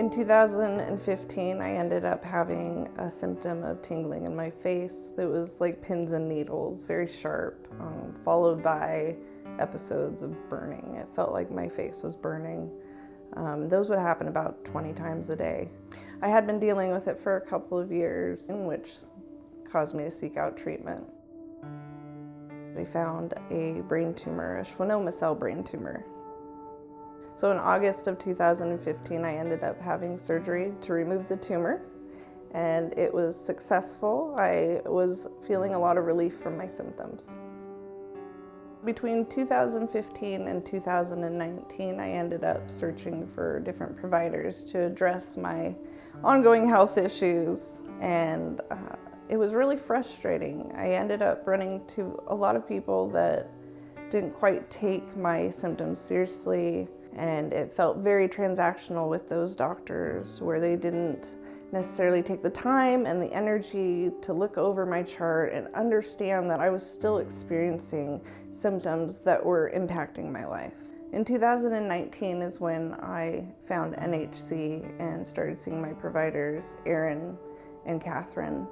In 2015, I ended up having a symptom of tingling in my face. It was like pins and needles, very sharp, followed by episodes of burning. It felt like my face was burning. Those would happen about 20 times a day. I had been dealing with it for a couple of years, which caused me to seek out treatment. They found a brain tumor, a schwannoma cell brain tumor. So in August of 2015, I ended up having surgery to remove the tumor, and it was successful. I was feeling a lot of relief from my symptoms. Between 2015 and 2019, I ended up searching for different providers to address my ongoing health issues, and it was really frustrating. I ended up running to a lot of people that didn't quite take my symptoms seriously, and it felt very transactional with those doctors, where they didn't necessarily take the time and the energy to look over my chart and understand that I was still experiencing symptoms that were impacting my life. In 2019 is when I found NHC and started seeing my providers, Erin and Catherine,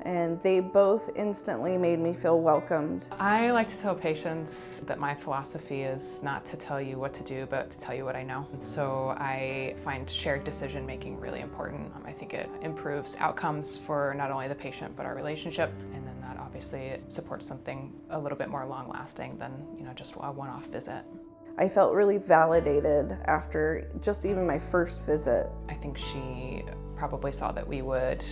and they both instantly made me feel welcomed. I like to tell patients that my philosophy is not to tell you what to do, but to tell you what I know. So I find shared decision making really important. I think it improves outcomes for not only the patient, but our relationship. And then that obviously supports something a little bit more long lasting than, just a one-off visit. I felt really validated after just even my first visit. I think she probably saw that we would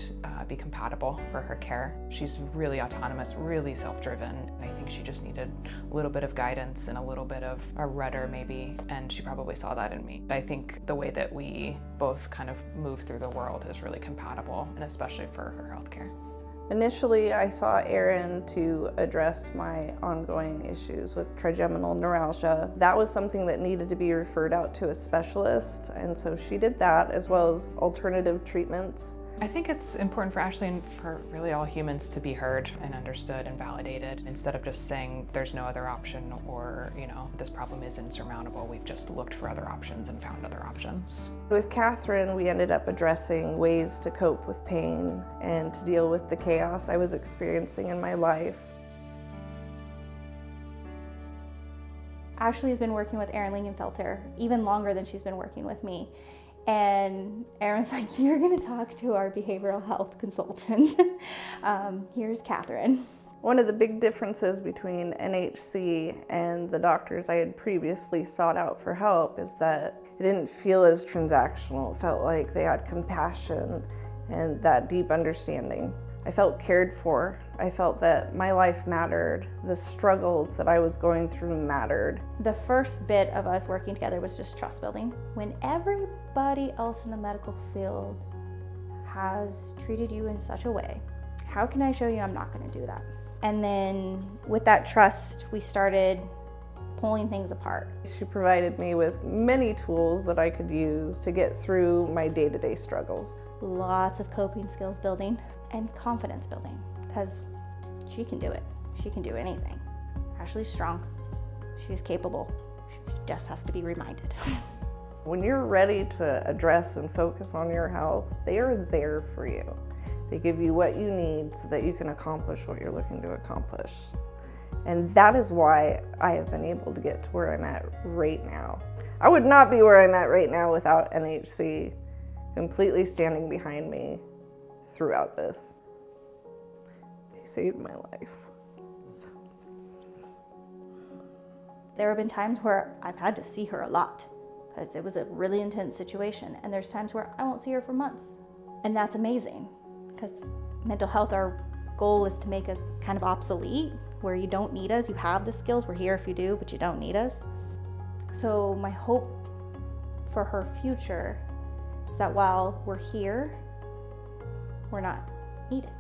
be compatible for her care. She's really autonomous, really self-driven. I think she just needed a little bit of guidance and a little bit of a rudder maybe, and she probably saw that in me. I think the way that we both kind of move through the world is really compatible, and especially for her healthcare. Initially, I saw Erin to address my ongoing issues with trigeminal neuralgia. That was something that needed to be referred out to a specialist, and so she did that, as well as alternative treatments. I think it's important for Ashley and for really all humans to be heard and understood and validated, instead of just saying there's no other option or, this problem is insurmountable. We've just looked for other options and found other options. With Catherine, we ended up addressing ways to cope with pain and to deal with the chaos I was experiencing in my life. Ashley has been working with Erin Lingenfelter even longer than she's been working with me. And Erin's like, you're gonna talk to our behavioral health consultant. Here's Catherine. One of the big differences between NHC and the doctors I had previously sought out for help is that it didn't feel as transactional. It felt like they had compassion and that deep understanding. I felt cared for. I felt that my life mattered. The struggles that I was going through mattered. The first bit of us working together was just trust building. When everybody else in the medical field has treated you in such a way, how can I show you I'm not going to do that? And then with that trust, we started pulling things apart. She provided me with many tools that I could use to get through my day-to-day struggles. Lots of coping skills building and confidence building, because she can do it. She can do anything. Ashley's strong. She's capable. She just has to be reminded. When you're ready to address and focus on your health, they are there for you. They give you what you need so that you can accomplish what you're looking to accomplish. And that is why I have been able to get to where I'm at right now. I would not be where I'm at right now without NHC completely standing behind me throughout this. They saved my life. There have been times where I've had to see her a lot because it was a really intense situation. And there's times where I won't see her for months. And that's amazing, because mental health, our goal is to make us kind of obsolete, where you don't need us. You have the skills, we're here if you do, but you don't need us. So my hope for her future is that while we're here, we're not needed.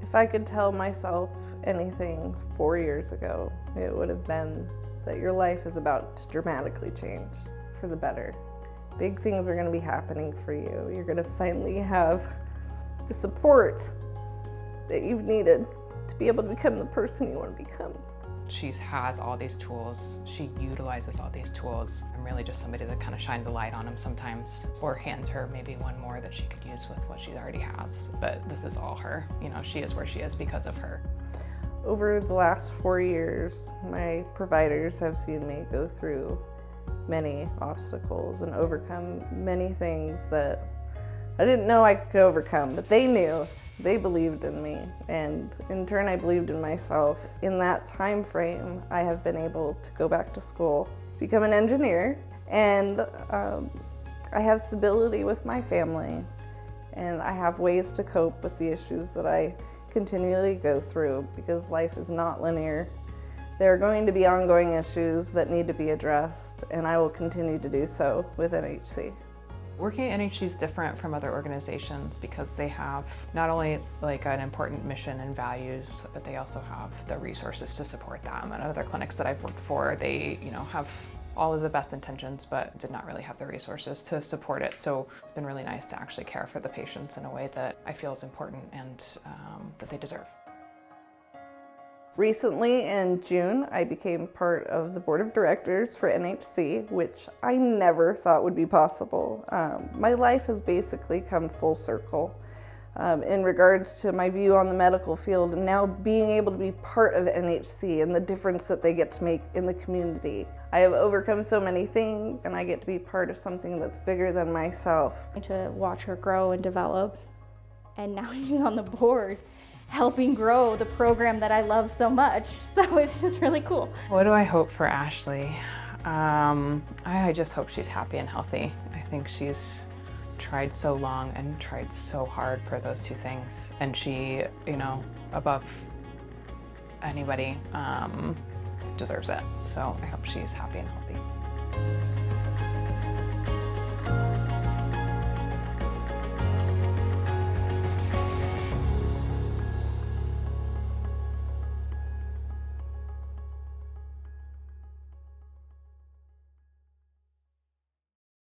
If I could tell myself anything 4 years ago, it would have been that your life is about to dramatically change for the better. Big things are going to be happening for you. You're going to finally have the support that you've needed to be able to become the person you want to become. She has all these tools. She utilizes all these tools. I'm really just somebody that kind of shines a light on them sometimes, or hands her maybe one more that she could use with what she already has. But this is all her. You know, she is where she is because of her. Over the last 4 years, my providers have seen me go through many obstacles and overcome many things that I didn't know I could overcome, but they knew. They believed in me, and in turn I believed in myself. In that time frame, I have been able to go back to school, become an engineer, and I have stability with my family, and I have ways to cope with the issues that I continually go through, because life is not linear. There are going to be ongoing issues that need to be addressed, and I will continue to do so with NHC. Working at NHC is different from other organizations because they have not only like an important mission and values, but they also have the resources to support them. And other clinics that I've worked for, they have all of the best intentions, but did not really have the resources to support it. So it's been really nice to actually care for the patients in a way that I feel is important and that they deserve. Recently, in June, I became part of the board of directors for NHC, which I never thought would be possible. My life has basically come full circle in regards to my view on the medical field, and now being able to be part of NHC and the difference that they get to make in the community. I have overcome so many things, and I get to be part of something that's bigger than myself. To watch her grow and develop, and now she's on the board, helping grow the program that I love so much. So it's just really cool. What do I hope for Ashley? I just hope she's happy and healthy. I think she's tried so long and tried so hard for those two things. And she, above anybody, deserves it. So I hope she's happy and healthy.